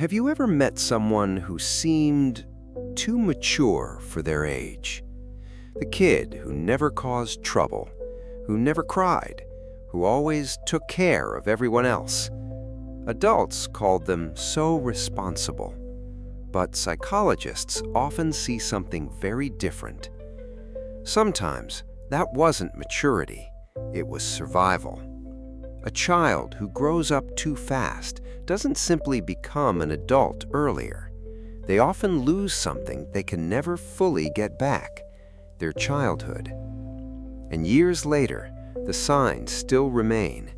Have you ever met someone who seemed too mature for their age? The kid who never caused trouble, who never cried, who always took care of everyone else. Adults called them so responsible, but psychologists often see something very different. Sometimes that wasn't maturity, it was survival. A child who grows up too fast doesn't simply become an adult earlier. They often lose something they can never fully get back, their childhood. And years later, the signs still remain.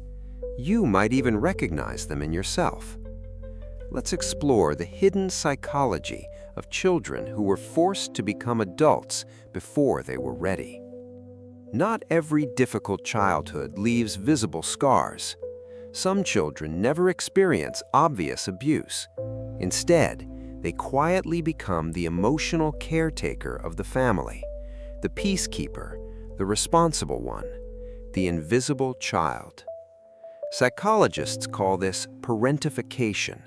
You might even recognize them in yourself. Let's explore the hidden psychology of children who were forced to become adults before they were ready. Not every difficult childhood leaves visible scars. Some children never experience obvious abuse. Instead, they quietly become the emotional caretaker of the family, the peacekeeper, the responsible one, the invisible child. Psychologists call this parentification,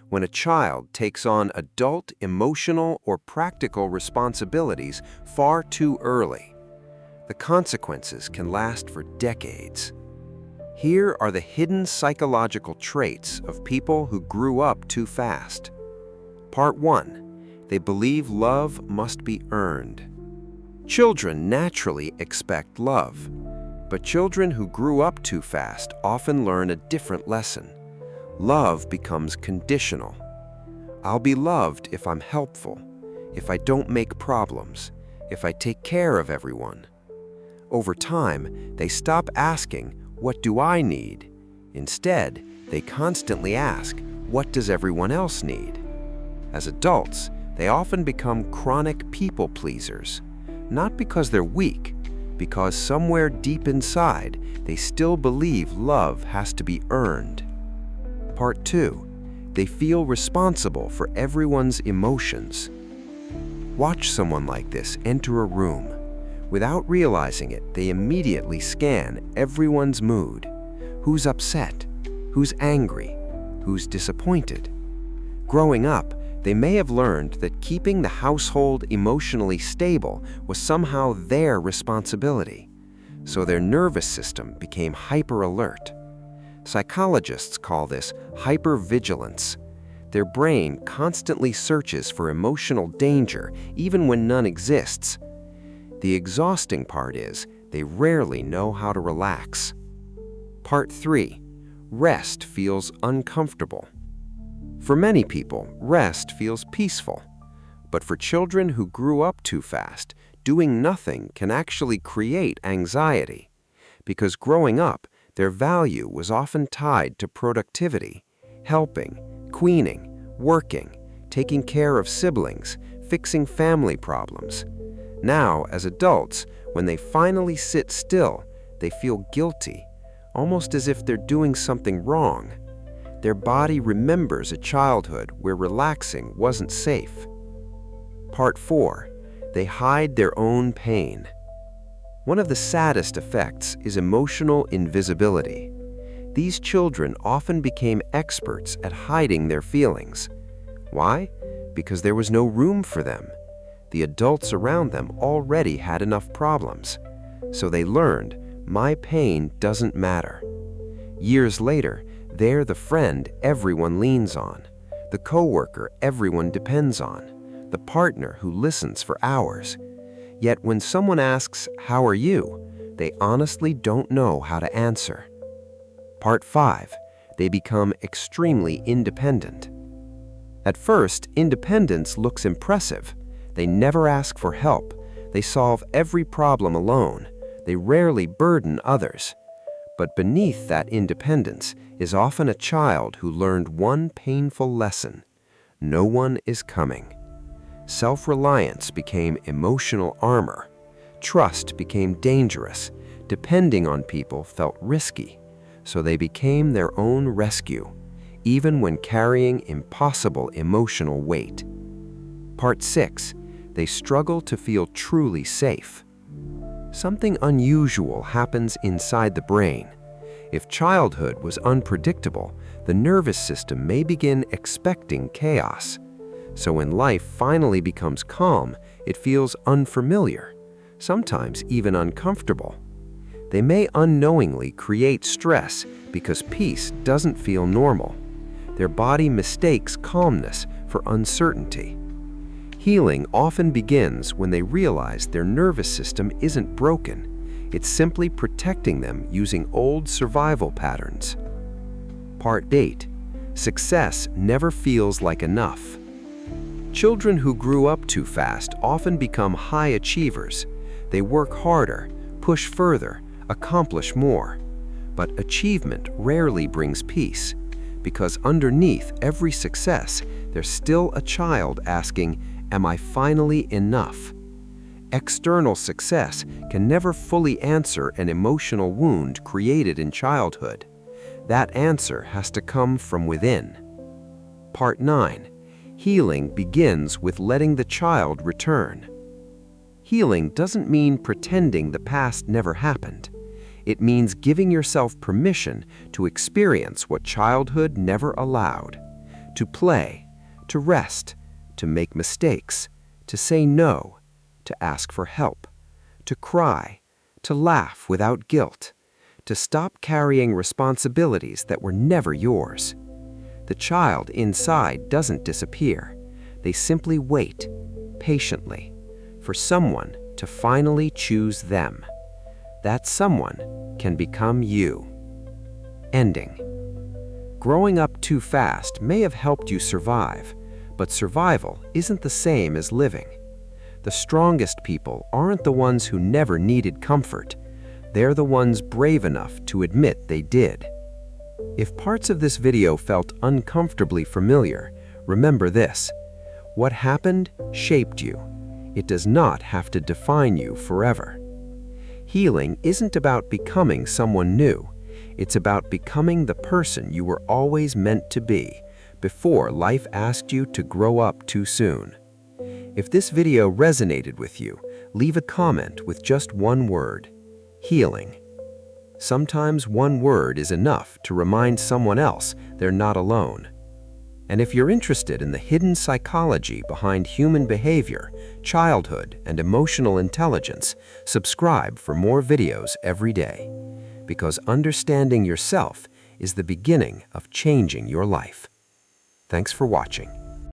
when a child takes on adult emotional or practical responsibilities far too early. The consequences can last for decades. Here are the hidden psychological traits of people who grew up too fast. Part 1. They believe love must be earned. Children naturally expect love, but children who grew up too fast often learn a different lesson. Love becomes conditional. I'll be loved if I'm helpful, if I don't make problems, if I take care of everyone. Over time, they stop asking, "What do I need?" Instead, they constantly ask, "What does everyone else need?" As adults, they often become chronic people pleasers, not because they're weak, because somewhere deep inside, they still believe love has to be earned. Part 2. They feel responsible for everyone's emotions. Watch someone like this enter a room. Without realizing it, they immediately scan everyone's mood. Who's upset? Who's angry? Who's disappointed? Growing up, they may have learned that keeping the household emotionally stable was somehow their responsibility, so their nervous system became hyper-alert. Psychologists call this hypervigilance. Their brain constantly searches for emotional danger, even when none exists. The exhausting part is they rarely know how to relax. Part 3. Rest feels uncomfortable. For many people, rest feels peaceful. But for children who grew up too fast, doing nothing can actually create anxiety. Because growing up, their value was often tied to productivity, helping, cleaning, working, taking care of siblings, fixing family problems. Now, as adults, when they finally sit still, they feel guilty, almost as if they're doing something wrong. Their body remembers a childhood where relaxing wasn't safe. Part 4. They hide their own pain. One of the saddest effects is emotional invisibility. These children often became experts at hiding their feelings. Why? Because there was no room for them. The adults around them already had enough problems. So they learned, my pain doesn't matter. Years later, they're the friend everyone leans on, the coworker everyone depends on, the partner who listens for hours. Yet when someone asks, "How are you?" they honestly don't know how to answer. Part 5. They become extremely independent. At first, independence looks impressive. They never ask for help. They solve every problem alone. They rarely burden others. But beneath that independence is often a child who learned one painful lesson. No one is coming. Self-reliance became emotional armor. Trust became dangerous. Depending on people felt risky. So they became their own rescue, even when carrying impossible emotional weight. Part 6. They struggle to feel truly safe. Something unusual happens inside the brain. If childhood was unpredictable, the nervous system may begin expecting chaos. So when life finally becomes calm, it feels unfamiliar, sometimes even uncomfortable. They may unknowingly create stress because peace doesn't feel normal. Their body mistakes calmness for uncertainty. Healing often begins when they realize their nervous system isn't broken. It's simply protecting them using old survival patterns. Part 8. Success never feels like enough. Children who grew up too fast often become high achievers. They work harder, push further, accomplish more. But achievement rarely brings peace, because underneath every success, there's still a child asking, "Am I finally enough?" External success can never fully answer an emotional wound created in childhood. That answer has to come from within. Part 9. Healing begins with letting the child return. Healing doesn't mean pretending the past never happened. It means giving yourself permission to experience what childhood never allowed. To play, to rest, to make mistakes, to say no, to ask for help, to cry, to laugh without guilt, to stop carrying responsibilities that were never yours. The child inside doesn't disappear. They simply wait, patiently, for someone to finally choose them. That someone can become you. Ending. Growing up too fast may have helped you survive, but survival isn't the same as living. The strongest people aren't the ones who never needed comfort. They're the ones brave enough to admit they did. If parts of this video felt uncomfortably familiar, remember this: what happened shaped you. It does not have to define you forever. Healing isn't about becoming someone new. It's about becoming the person you were always meant to be, before life asked you to grow up too soon. If this video resonated with you, leave a comment with just one word: healing. Sometimes one word is enough to remind someone else they're not alone. And if you're interested in the hidden psychology behind human behavior, childhood, and emotional intelligence, subscribe for more videos every day. Because understanding yourself is the beginning of changing your life. Thanks for watching.